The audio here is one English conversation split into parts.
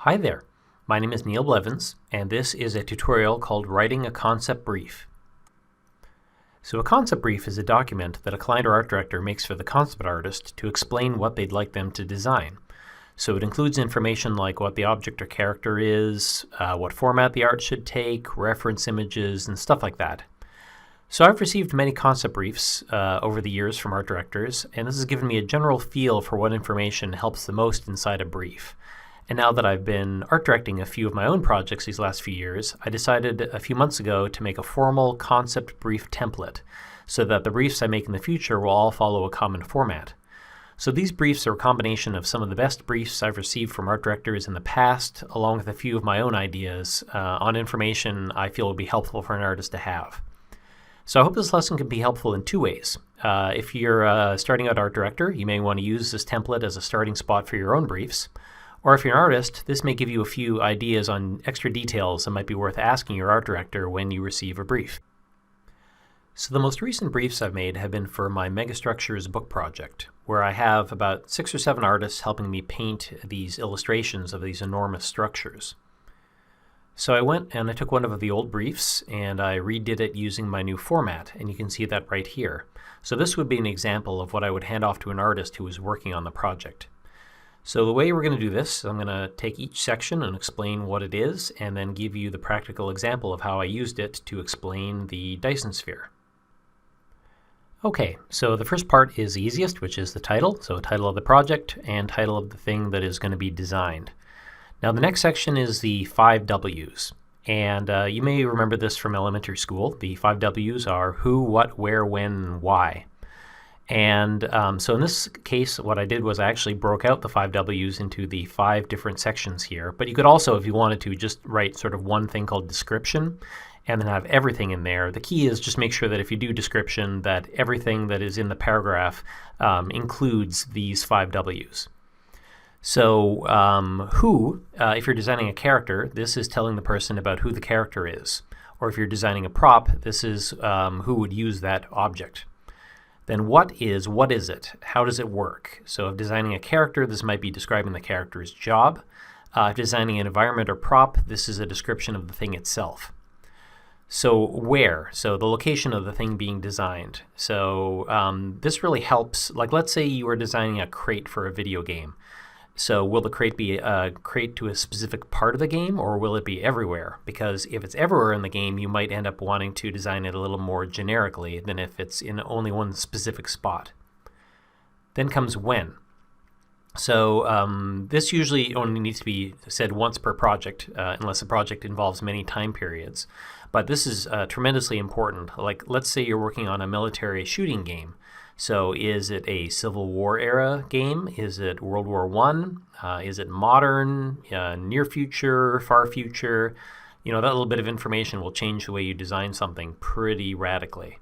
Hi there, my name is Neil Blevins, and this is a tutorial called Writing a Concept Brief. So a concept brief is a document that a client or art director makes for the concept artist to explain what they'd like them to design. So it includes information like what the object or character is, what format the art should take, reference images, and stuff like that. So I've received many concept briefs over the years from art directors, and this has given me a general feel for what information helps the most inside a brief. And now that I've been art directing a few of my own projects these last few years, I decided a few months ago to make a formal concept brief template so that the briefs I make in the future will all follow a common format. So these briefs are a combination of some of the best briefs I've received from art directors in the past, along with a few of my own ideas on information I feel would be helpful for an artist to have. So I hope this lesson can be helpful in two ways. If you're a starting out art director, you may want to use this template as a starting spot for your own briefs. Or if you're an artist, this may give you a few ideas on extra details that might be worth asking your art director when you receive a brief. So the most recent briefs I've made have been for my Megastructures book project, where I have about 6 or 7 artists helping me paint these illustrations of these enormous structures. So I went and I took one of the old briefs and I redid it using my new format, and you can see that right here. So this would be an example of what I would hand off to an artist who was working on the project. So the way we're going to do this, I'm going to take each section and explain what it is, and then give you the practical example of how I used it to explain the Dyson sphere. Okay, so the first part is the easiest, which is the title. So title of the project and title of the thing that is going to be designed. Now the next section is the 5 W's. And you may remember this from elementary school. The 5 W's are who, what, where, when, and why. And so in this case, what I did was I actually broke out the 5 W's into the 5 different sections here. But you could also, if you wanted to, just write sort of one thing called description and then have everything in there. The key is just make sure that if you do description, that everything that is in the paragraph includes these 5 W's. So who, if you're designing a character, this is telling the person about who the character is. Or if you're designing a prop, this is who would use that object. Then what is it? How does it work? So if designing a character, this might be describing the character's job. If designing an environment or prop, this is a description of the thing itself. So where? So the location of the thing being designed. So this really helps. Like let's say you are designing a crate for a video game. So will the crate be a crate to a specific part of the game, or will it be everywhere? Because if it's everywhere in the game, you might end up wanting to design it a little more generically than if it's in only one specific spot. Then comes when. So this usually only needs to be said once per project, unless the project involves many time periods. But this is tremendously important. Like let's say you're working on a military shooting game. So is it a Civil War era game? Is it World War I? Is it modern, near future, far future? You know, that little bit of information will change the way you design something pretty radically.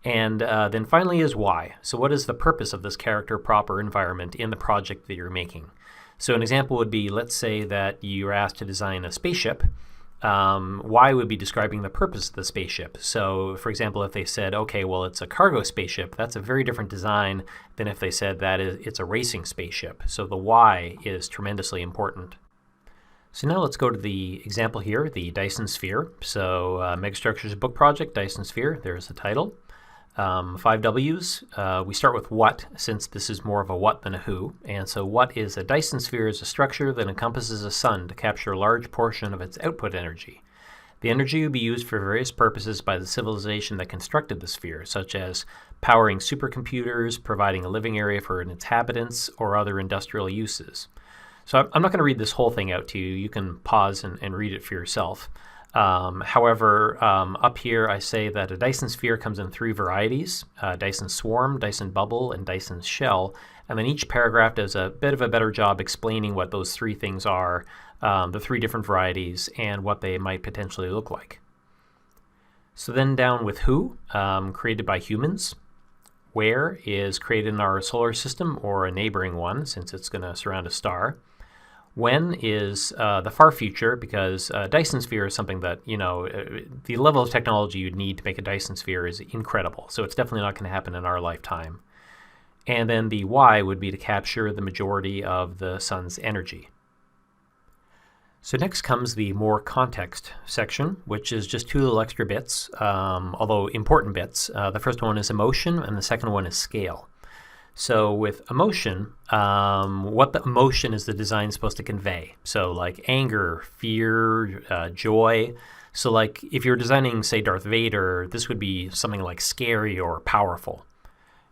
And then finally is why. So what is the purpose of this character, prop, or environment in the project that you're making? So an example would be, let's say that you're asked to design a spaceship. Why would be describing the purpose of the spaceship. So, for example, if they said, okay, well, it's a cargo spaceship, that's a very different design than if they said that it's a racing spaceship. So the why is tremendously important. So now let's go to the example here, the Dyson sphere. So Megastructures book project, Dyson sphere, there's the title. 5 W's. We start with what, since this is more of a what than a who. And so what is a Dyson sphere is a structure that encompasses a sun to capture a large portion of its output energy. The energy will be used for various purposes by the civilization that constructed the sphere, such as powering supercomputers, providing a living area for its inhabitants, or other industrial uses. So I'm not going to read this whole thing out to you. You can pause and read it for yourself. However, up here I say that a Dyson sphere comes in 3 varieties, Dyson swarm, Dyson bubble, and Dyson shell, and then each paragraph does a bit of a better job explaining what those 3 things are, the 3 different varieties, and what they might potentially look like. So then down with who, created by humans. Where is created in our solar system or a neighboring one, since it's going to surround a star. When is the far future, because Dyson sphere is something that, you know, the level of technology you'd need to make a Dyson sphere is incredible. So it's definitely not going to happen in our lifetime. And then the why would be to capture the majority of the sun's energy. So next comes the more context section, which is just two little extra bits, although important bits. The first one is emotion, and the second one is scale. So with emotion, what the emotion is the design supposed to convey? So like anger, fear, joy. So like if you're designing, say, Darth Vader, this would be something like scary or powerful.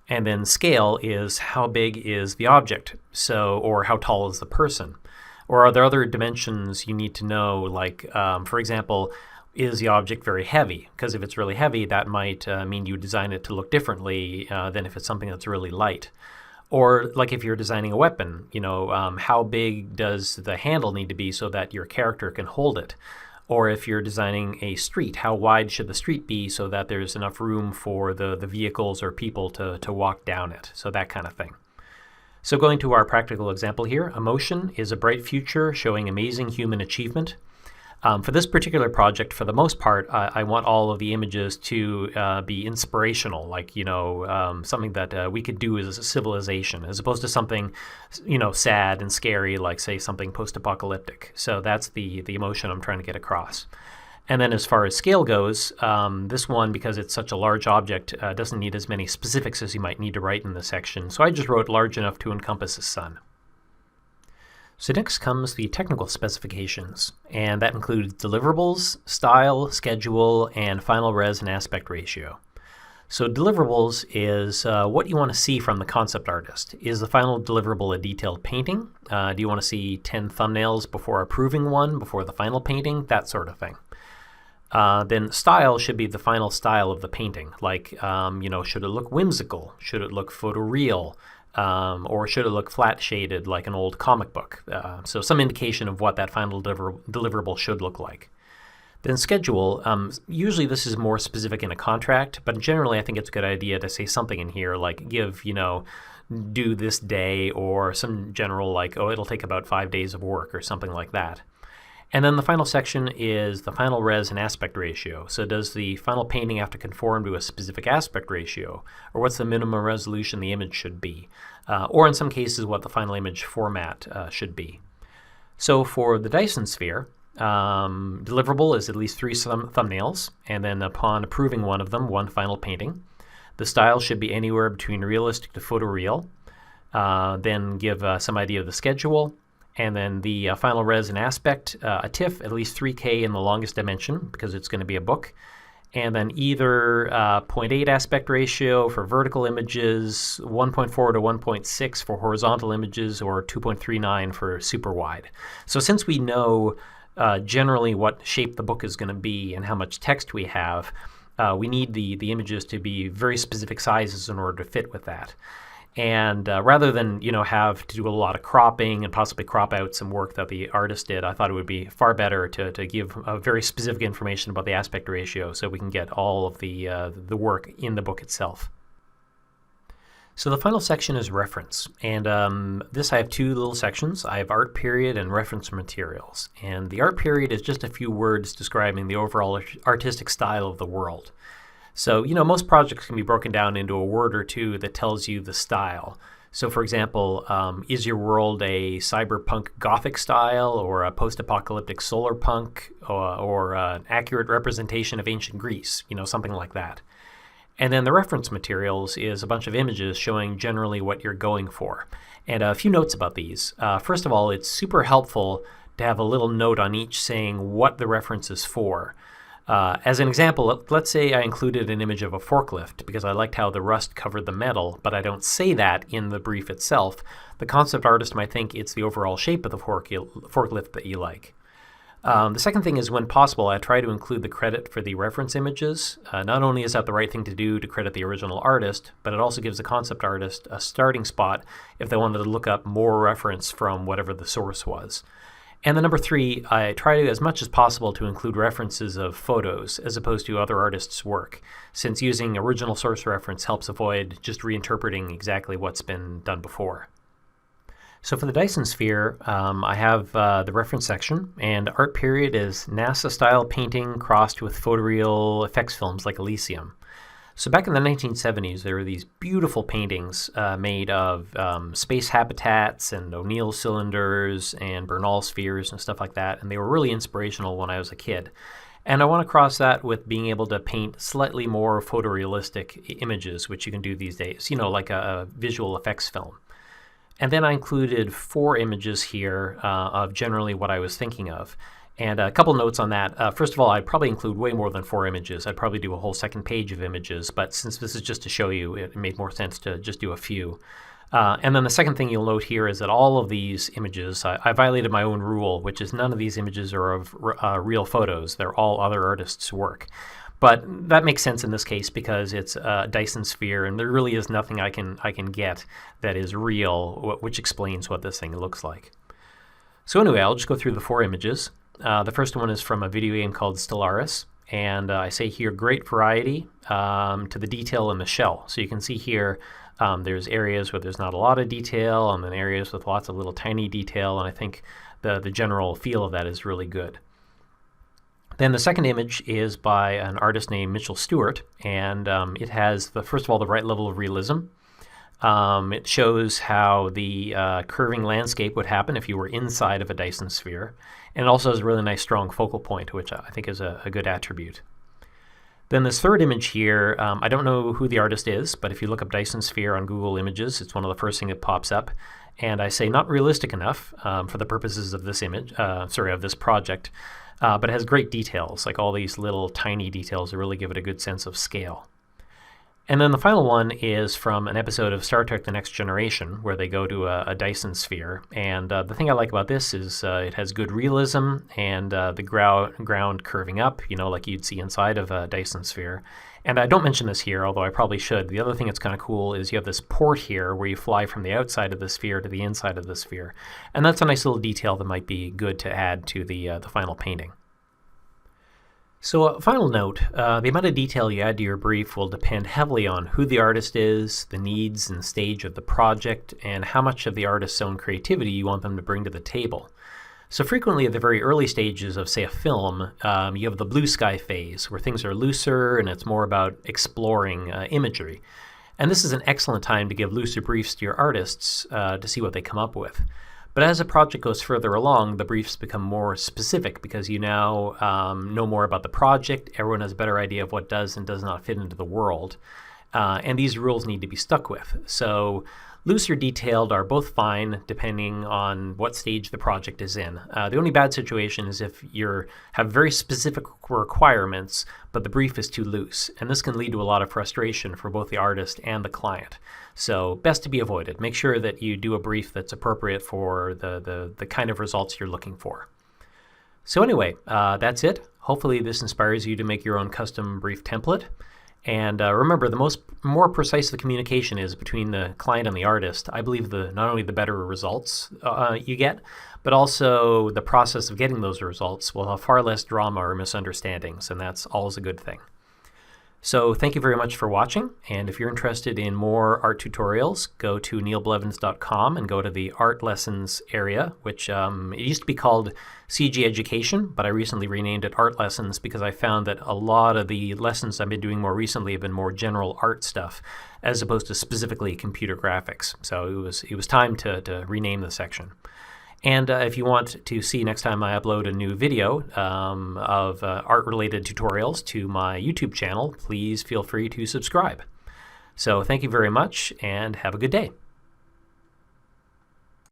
And then scale is how big is the object, so or how tall is the person. Or are there other dimensions you need to know, like, for example, is the object very heavy? Because if it's really heavy, that might mean you design it to look differently than if it's something that's really light. Or like if you're designing a weapon, how big does the handle need to be so that your character can hold it? Or if you're designing a street, how wide should the street be so that there's enough room for the vehicles or people to walk down it? So that kind of thing. So going to our practical example here, emotion is a bright future showing amazing human achievement. For this particular project, for the most part, I want all of the images to be inspirational, like, something that we could do as a civilization, as opposed to something, sad and scary, like, say, something post-apocalyptic. So that's the emotion I'm trying to get across. And then as far as scale goes, this one, because it's such a large object, doesn't need as many specifics as you might need to write in this section. So I just wrote large enough to encompass the sun. So next comes the technical specifications, and that includes deliverables, style, schedule, and final res and aspect ratio. So deliverables is what you want to see from the concept artist. Is the final deliverable a detailed painting? Do you want to see 10 thumbnails before approving one, before the final painting? That sort of thing. Then style should be the final style of the painting. Like, should it look whimsical? Should it look photoreal? Or should it look flat shaded like an old comic book? So some indication of what that final deliverable should look like. Then schedule, usually this is more specific in a contract, but generally I think it's a good idea to say something in here like give, do this day, or some general like, it'll take about 5 days of work or something like that. And then the final section is the final res and aspect ratio. So does the final painting have to conform to a specific aspect ratio? Or what's the minimum resolution the image should be? Or in some cases, what the final image format should be. So for the Dyson Sphere, deliverable is at least 3 thumbnails, and then upon approving one of them, one final painting. The style should be anywhere between realistic to photoreal. Then give some idea of the schedule. And then the final res and aspect, a TIFF, at least 3K in the longest dimension, because it's going to be a book. And then either 0.8 aspect ratio for vertical images, 1.4 to 1.6 for horizontal images, or 2.39 for super wide. So since we know generally what shape the book is going to be and how much text we have, we need the images to be very specific sizes in order to fit with that. And rather than have to do a lot of cropping and possibly crop out some work that the artist did, I thought it would be far better to give very specific information about the aspect ratio so we can get all of the work in the book itself. So the final section is reference, and this I have 2 little sections. I have art period and reference materials. And the art period is just a few words describing the overall artistic style of the world. So, most projects can be broken down into a word or two that tells you the style. So, for example, is your world a cyberpunk gothic style, or a post-apocalyptic solar punk, or an accurate representation of ancient Greece, something like that. And then the reference materials is a bunch of images showing generally what you're going for. And a few notes about these. First of all, it's super helpful to have a little note on each saying what the reference is for. As an example, let's say I included an image of a forklift because I liked how the rust covered the metal, but I don't say that in the brief itself. The concept artist might think it's the overall shape of the forklift that you like. The second thing is, when possible, I try to include the credit for the reference images. Not only is that the right thing to do to credit the original artist, but it also gives the concept artist a starting spot if they wanted to look up more reference from whatever the source was. And then number 3, I try to, as much as possible, to include references of photos as opposed to other artists' work, since using original source reference helps avoid just reinterpreting exactly what's been done before. So for the Dyson Sphere, I have the reference section, and art period is NASA-style painting crossed with photoreal effects films like Elysium. So back in the 1970s, there were these beautiful paintings made of space habitats and O'Neill cylinders and Bernal spheres and stuff like that, and they were really inspirational when I was a kid. And I want to cross that with being able to paint slightly more photorealistic images, which you can do these days, like a visual effects film. And then I included 4 images here of generally what I was thinking of. And a couple notes on that. First of all, I'd probably include way more than 4 images. I'd probably do a whole second page of images, but since this is just to show you, it made more sense to just do a few. And then the second thing you'll note here is that all of these images, I violated my own rule, which is none of these images are of real photos. They're all other artists' work. But that makes sense in this case because it's a Dyson sphere, and there really is nothing I can get that is real, which explains what this thing looks like. So anyway, I'll just go through the 4 images. The first one is from a video game called Stellaris, and I say here great variety to the detail in the shell. So you can see here there's areas where there's not a lot of detail, and then areas with lots of little tiny detail, and I think the general feel of that is really good. Then the second image is by an artist named Mitchell Stewart, and it has, first of all, the right level of realism. It shows how the curving landscape would happen if you were inside of a Dyson sphere. And it also has a really nice strong focal point, which I think is a good attribute. Then this third image here, I don't know who the artist is, but if you look up Dyson sphere on Google Images, it's one of the first things that pops up. And I say not realistic enough for the purposes of this of this project, but it has great details, like all these little tiny details that really give it a good sense of scale. And then the final one is from an episode of Star Trek The Next Generation, where they go to a Dyson sphere. And the thing I like about this is it has good realism and the ground curving up, like you'd see inside of a Dyson sphere. And I don't mention this here, although I probably should. The other thing that's kind of cool is you have this port here where you fly from the outside of the sphere to the inside of the sphere. And that's a nice little detail that might be good to add to the final painting. So a final note, the amount of detail you add to your brief will depend heavily on who the artist is, the needs and stage of the project, and how much of the artist's own creativity you want them to bring to the table. So frequently at the very early stages of, say, a film, you have the blue sky phase, where things are looser and it's more about exploring imagery. And this is an excellent time to give looser briefs to your artists to see what they come up with. But as a project goes further along, the briefs become more specific because you now know more about the project. Everyone has a better idea of what does and does not fit into the world. And these rules need to be stuck with. So loose or detailed are both fine depending on what stage the project is in. The only bad situation is if you have very specific requirements, but the brief is too loose. And this can lead to a lot of frustration for both the artist and the client. So best to be avoided. Make sure that you do a brief that's appropriate for the kind of results you're looking for. So anyway, that's it. Hopefully this inspires you to make your own custom brief template. And remember, the more precise the communication is between the client and the artist, I believe not only the better results you get, but also the process of getting those results will have far less drama or misunderstandings, and that's always a good thing. So thank you very much for watching, and if you're interested in more art tutorials, go to neilblevins.com and go to the art lessons area, which it used to be called CG Education, but I recently renamed it Art Lessons because I found that a lot of the lessons I've been doing more recently have been more general art stuff as opposed to specifically computer graphics. So it was time to rename the section. And if you want to see next time I upload a new video of art-related tutorials to my YouTube channel, please feel free to subscribe. So thank you very much, and have a good day.